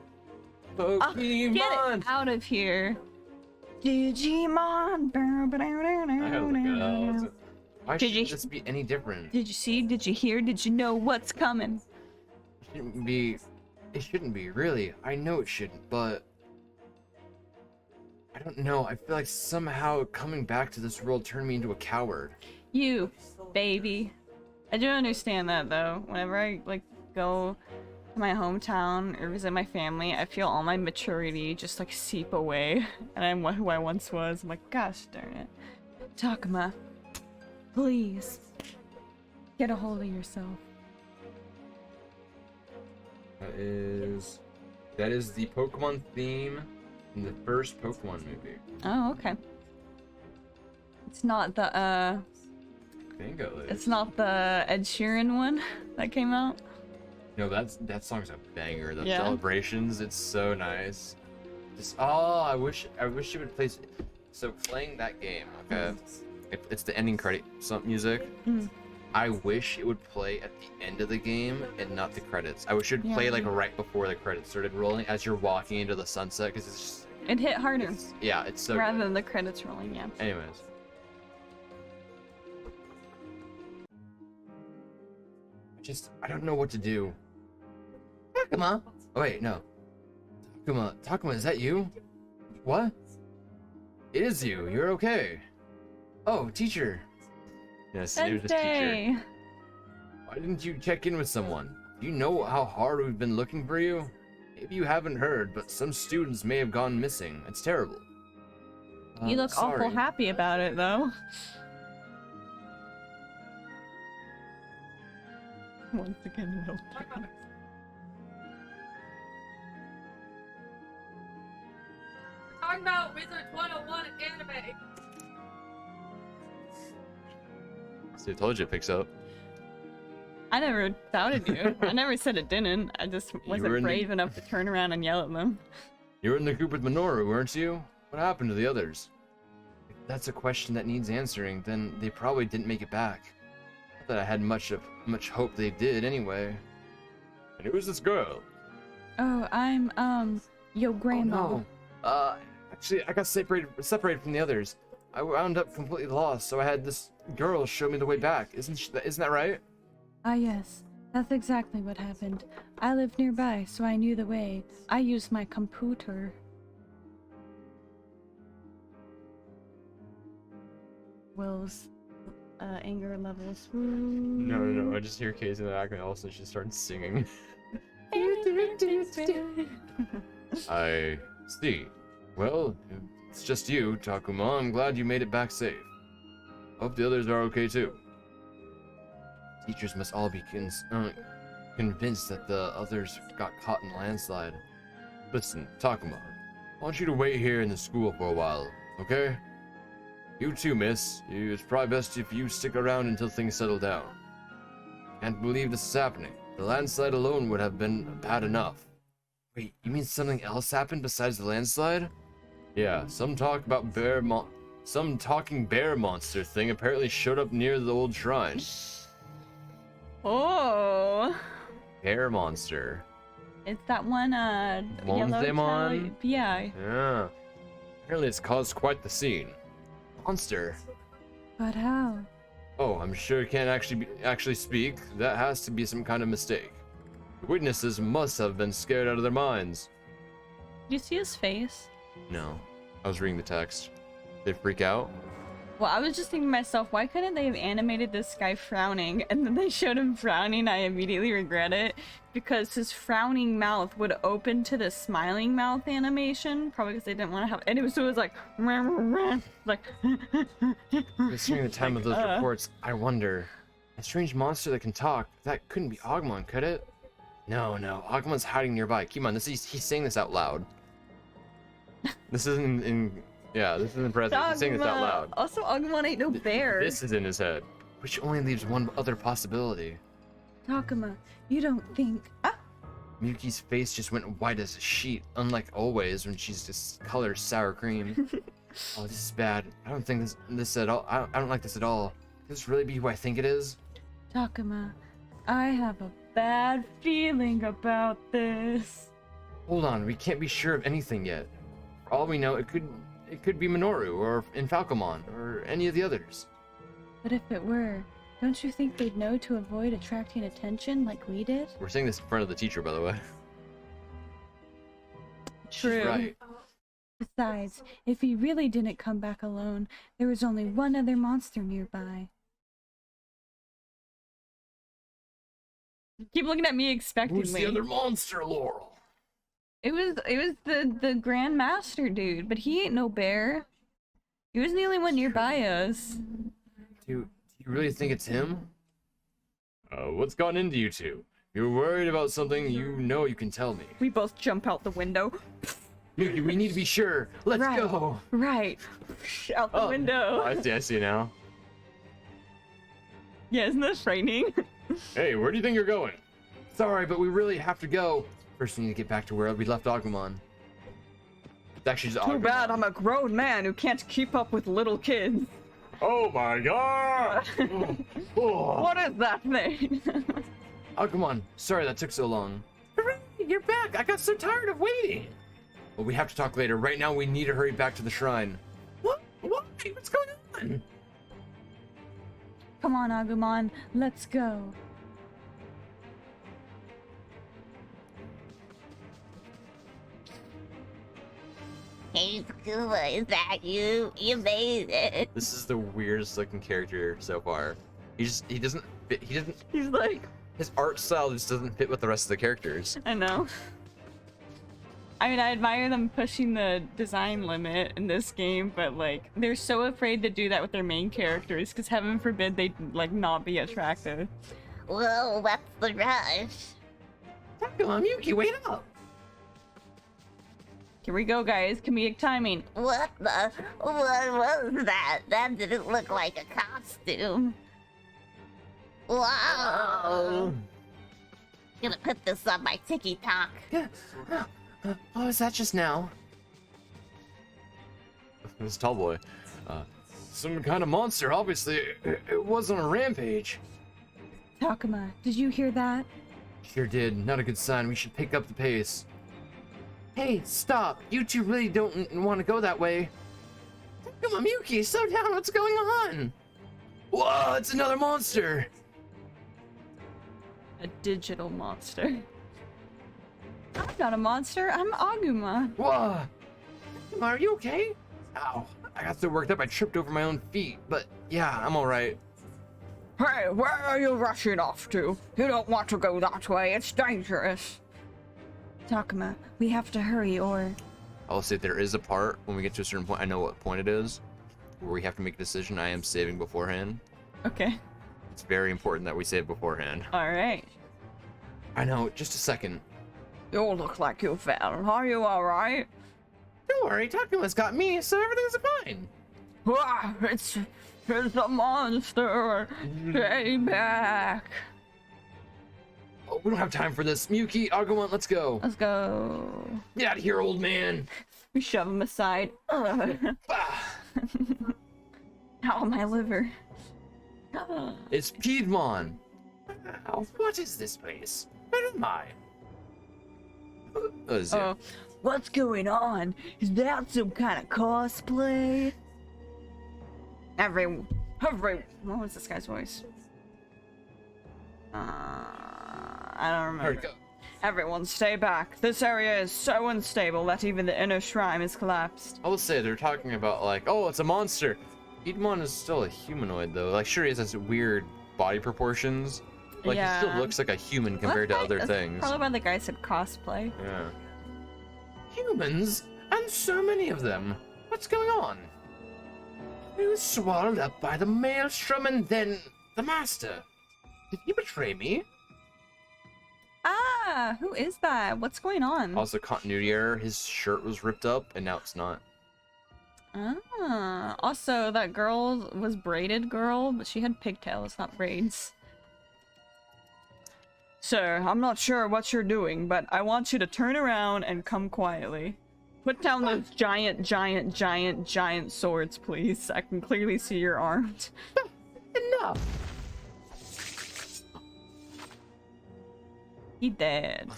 Pokemon! Get it out of here. Digimon. I gotta look it up. Why Did should you- this be any different? Did you see? Did you hear? Did you know what's coming? It shouldn't be, really. I know it shouldn't, but I don't know. I feel like somehow coming back to this world turned me into a coward. You, baby. I do understand that though. Whenever I like go to my hometown or visit my family, I feel all my maturity just like seep away, and I'm who I once was. I'm like, gosh darn it, Takuma, please get a hold of yourself. That is the Pokemon theme in the first Pokemon movie. Oh, okay. It's not the Bingo is. it's not the Ed Sheeran one that came out. No, that song's a banger. The Yeah. celebrations, it's so nice. Just I wish it would play. So playing that game, okay, it's the ending credit music. Mm. I wish it would play at the end of the game and not the credits. I wish it would Yeah. play like right before the credits started rolling as you're walking into the sunset, because it's just, It hit harder yeah, it's so rather good. than the credits rolling. Yeah. Anyways, I don't know what to do. Takuma! Oh, wait, no. Takuma, is that you? What? It is you. You're okay. Oh, teacher. Yes, it was a teacher. Sensei! Why didn't you check in with someone? Do you know how hard we've been looking for you? Maybe you haven't heard, but some students may have gone missing. It's terrible. You look sorry. awful happy about it, though. Once again, no. Talking about Wizards 101 anime. See, I told you it picks up. I never doubted you. I never said it didn't. I just were wasn't in brave the- enough to turn around and yell at them. You were in the group with Minoru, weren't you? What happened to the others? If that's a question that needs answering, then they probably didn't make it back. Not that I had much hope they did anyway. And who is this girl? Oh, I'm, your grandma. Oh, no. Actually, I got separated from the others. I wound up completely lost, so I had this girl show me the way back. Isn't that right? Ah, yes. That's exactly what happened. I lived nearby, so I knew the way. I used my computer. Will's anger levels. No. I just hear Casey in the back, and also she starts singing. I see. Well, it's just you, Takuma. I'm glad you made it back safe. Hope the others are okay too. Teachers must all be convinced that the others got caught in the landslide. Listen, Takuma, I want you to wait here in the school for a while, okay? You too, miss. It's probably best if you stick around until things settle down. Can't believe this is happening. The landslide alone would have been bad enough. Wait, you mean something else happened besides the landslide? Yeah, some talking bear monster thing apparently showed up near the old shrine. Oh! Bear monster. It's that one, yellow Monzemon? Yeah. Yeah. Apparently it's caused quite the scene. Monster. But how? Oh, I'm sure it can't actually speak. That has to be some kind of mistake. The witnesses must have been scared out of their minds. Do you see his face? No. I was reading the text. They freak out? Well, I was just thinking to myself, why couldn't they have animated this guy frowning and then they showed him frowning? I immediately regret it because his frowning mouth would open to the smiling mouth animation, probably because they didn't want to have. And it was like, like. Considering the time of those reports, I wonder. A strange monster that can talk. That couldn't be Agumon, could it? No. Agumon's hiding nearby. Keep on. He's saying this out loud. This isn't in. Yeah, this isn't present. He's saying this out loud. Also, Agumon ain't no bear. This is in his head, which only leaves one other possibility. Takuma, you don't think? Ah! Miyuki's face just went white as a sheet, unlike always when she's just colored sour cream. Oh, this is bad. I don't think this at all. I don't like this at all. Could this really be who I think it is? Takuma, I have a bad feeling about this. Hold on, we can't be sure of anything yet. For all we know, it could be Minoru or Falcomon or any of the others. But if it were, don't you think they'd know to avoid attracting attention like we did? We're saying this in front of the teacher, by the way. True. She's right. Besides, if he really didn't come back alone, there was only one other monster nearby. Keep looking at me expectantly. Who's the other monster, Laurel? It was the Grand Master dude, but he ain't no bear. He was the only one nearby us. Do you really think it's him? What's gone into you two? You're worried about something, you know you can tell me. We both jump out the window. Miyuki, we need to be sure. Let's Right. go. Right. Out the window. I see now. Yeah, isn't that frightening? Hey, where do you think you're going? Sorry, but we really have to go. First, we need to get back to where we left Agumon. It's actually just Too Agumon. bad I'm a grown man who can't keep up with little kids. Oh my god! Oh. What is that thing? Agumon, sorry that took so long. Hooray, you're back! I got so tired of waiting! Well, we have to talk later. Right now, we need to hurry back to the shrine. What? Why? What's going on? Come on, Agumon, let's go. Hey, Scuba, is that you? You made it. This is the weirdest looking character so far. He doesn't fit. He's like, His art style just doesn't fit with the rest of the characters. I know. I mean, I admire them pushing the design limit in this game, but like, they're so afraid to do that with their main characters, because heaven forbid they like not be attractive. Whoa, what's the rush? Come on, Yuki, wait up! Here we go, guys. Comedic timing. What was that? That didn't look like a costume. Wow. Gonna put this on my TikTok. Yeah. Oh, is that just now? This tall boy. Some kind of monster, obviously. It was on a rampage. Takuma, did you hear that? Sure did. Not a good sign. We should pick up the pace. Hey, stop. You two really don't want to go that way. Come on, Miyuki, slow down. What's going on? Whoa, it's another monster. A digital monster. I'm not a monster. I'm Aguma. Whoa. Are you okay? Ow. I got so worked up I tripped over my own feet. But yeah, I'm alright. Hey, where are you rushing off to? You don't want to go that way. It's dangerous. Takuma, we have to hurry or... I'll say there is a part when we get to a certain point, I know what point it is, where we have to make a decision. I am saving beforehand. Okay. It's very important that we save beforehand. Alright. I know, just a second. You look like you fell. Are you alright? Don't worry, Takuma's got me, so everything's fine. Ah, it's a monster. Stay back. Oh, we don't have time for this. Miyuki, Agumon, let's go. Let's go. Get out of here, old man. We shove him aside. Ugh. Ah, Ow, my liver. it's Piedmon. Wow, what is this place? Where am I? Oh, what's going on? Is that some kind of cosplay? What was this guy's voice? I don't remember. Go. Everyone stay back. This area is so unstable that even the inner shrine has collapsed. I will say they're talking about like, oh, it's a monster. Piedmon is still a humanoid though. Like, sure, he has weird body proportions. Like, he still Yeah. looks like a human compared to other That's things. Probably why the guy said cosplay. Yeah. Humans? And so many of them. What's going on? He was swallowed up by the maelstrom and then the master. Did he betray me? Ah, who is that? What's going on? Also, continuity error. His shirt was ripped up and now it's not. Ah, also that girl was braided girl, but she had pigtails, not braids. Sir, I'm not sure what you're doing, but I want you to turn around and come quietly. Put down those giant swords, please. I can clearly see you're armed. Enough! He dead.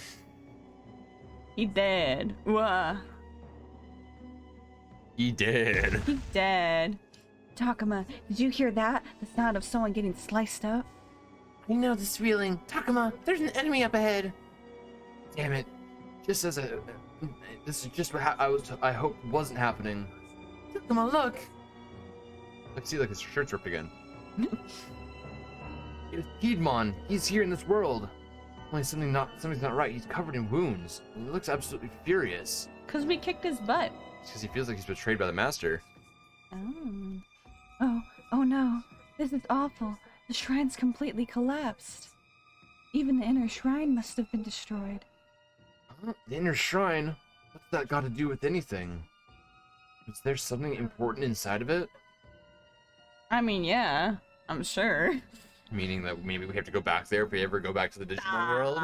He dead. Wah. He did. He dead. Takuma, did you hear that? The sound of someone getting sliced up? I know this feeling. Takuma, there's an enemy up ahead. Damn it. Just as a... This is just what I hoped wasn't happening. Takuma, look! I see, like, his shirt's ripped again. It's Piedmon. He's here in this world. Only something's not right. He's covered in wounds. He looks absolutely furious. Cause we kicked his butt. It's because he feels like he's betrayed by the master. Oh no. This is awful. The shrine's completely collapsed. Even the inner shrine must have been destroyed. The inner shrine? What's that got to do with anything? Is there something important inside of it? I mean, yeah, I'm sure. Meaning that maybe we have to go back there if we ever go back to the Digimon world?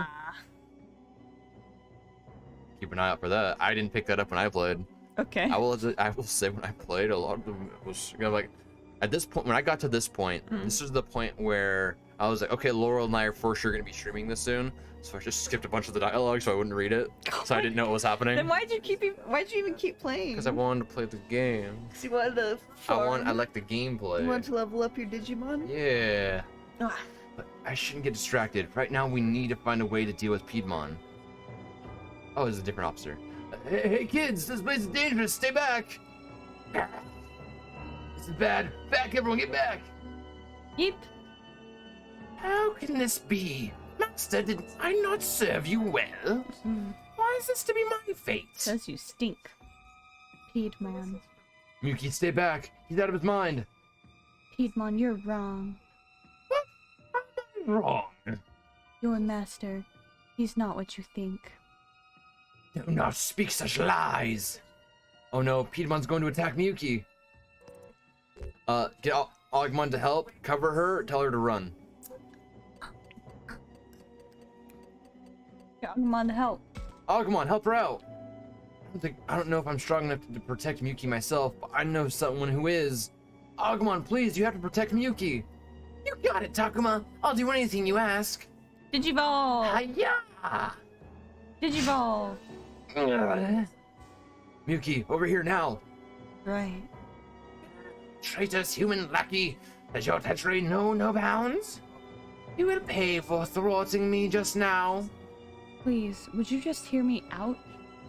Keep an eye out for that. I didn't pick that up when I played. Okay. I will say when I played, a lot of them was, you know, like, at this point, when I got to this point, this is the point where I was like, okay, Laurel and I are for sure going to be streaming this soon. So I just skipped a bunch of the dialogue so I wouldn't read it. So I didn't know what was happening. Then why'd you even keep playing? Because I wanted to play the game. So you wanted to I like the gameplay. You want to level up your Digimon? Yeah. Ah, But I shouldn't get distracted. Right now we need to find a way to deal with Piedmon. Oh, it's a different officer. Hey, kids, this place is dangerous. Stay back. This is bad. Back, everyone, get back. Yeep. How can this be? Master, did I not serve you well? Why is this to be my fate? Says you stink. Piedmon. Miyuki, stay back. He's out of his mind. Piedmon, you're wrong. What? How am I wrong? Your master, he's not what you think. Do not speak such lies. Oh no, Piedmon's going to attack Miyuki. Get Agumon to help, cover her, tell her to run. Agumon to help. Agumon, help her out. I don't know if I'm strong enough to protect Miyuki myself, but I know someone who is. Agumon, please, you have to protect Miyuki. You got it, Takuma. I'll do anything you ask. Digivolve! Hiya! Digivolve! Miyuki, over here now. Right. Traitorous human lackey, does your treachery know no bounds? You will pay for thwarting me just now. Please, would you just hear me out,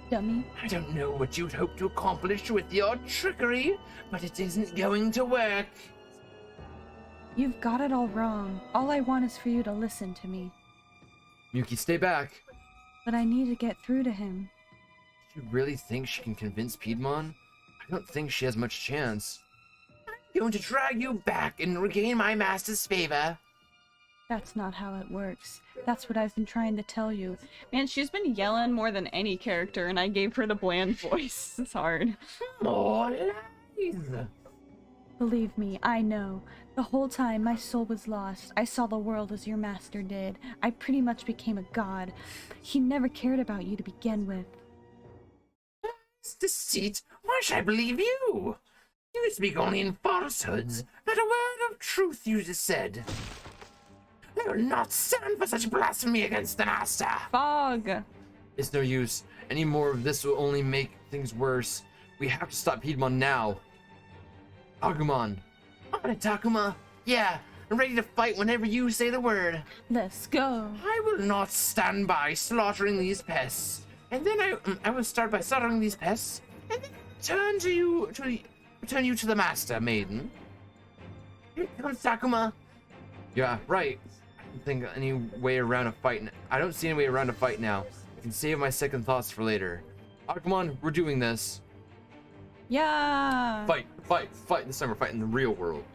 dummy? I don't know what you'd hope to accomplish with your trickery, but it isn't going to work. You've got it all wrong. All I want is for you to listen to me. Miyuki, stay back. But I need to get through to him. Do you really think she can convince Piedmon? I don't think she has much chance. I'm going to drag you back and regain my master's favor. That's not how it works. That's what I've been trying to tell you. Man, she's been yelling more than any character, and I gave her the bland voice. It's hard. More lies. Believe me, I know. The whole time my soul was lost, I saw the world as your master did. I pretty much became a god. He never cared about you to begin with. This deceit. Why should I believe you? You speak only in falsehoods. Not a word of truth you just said. I will not stand for such blasphemy against the master. Fog! It's no use. Any more of this will only make things worse. We have to stop Piedmon now. Agumon. On it, Takuma. Yeah, I'm ready to fight whenever you say the word. Let's go. I will not stand by slaughtering these pests. And then I will start by slaughtering these pests, and then return you to the master, maiden. Here comes Takuma. Yeah, right. I don't think any way around a fight. I don't see any way around a fight now. I can save my second thoughts for later. Agumon, we're doing this. Yeah! Fight, fight, fight. This time we're fighting the real world.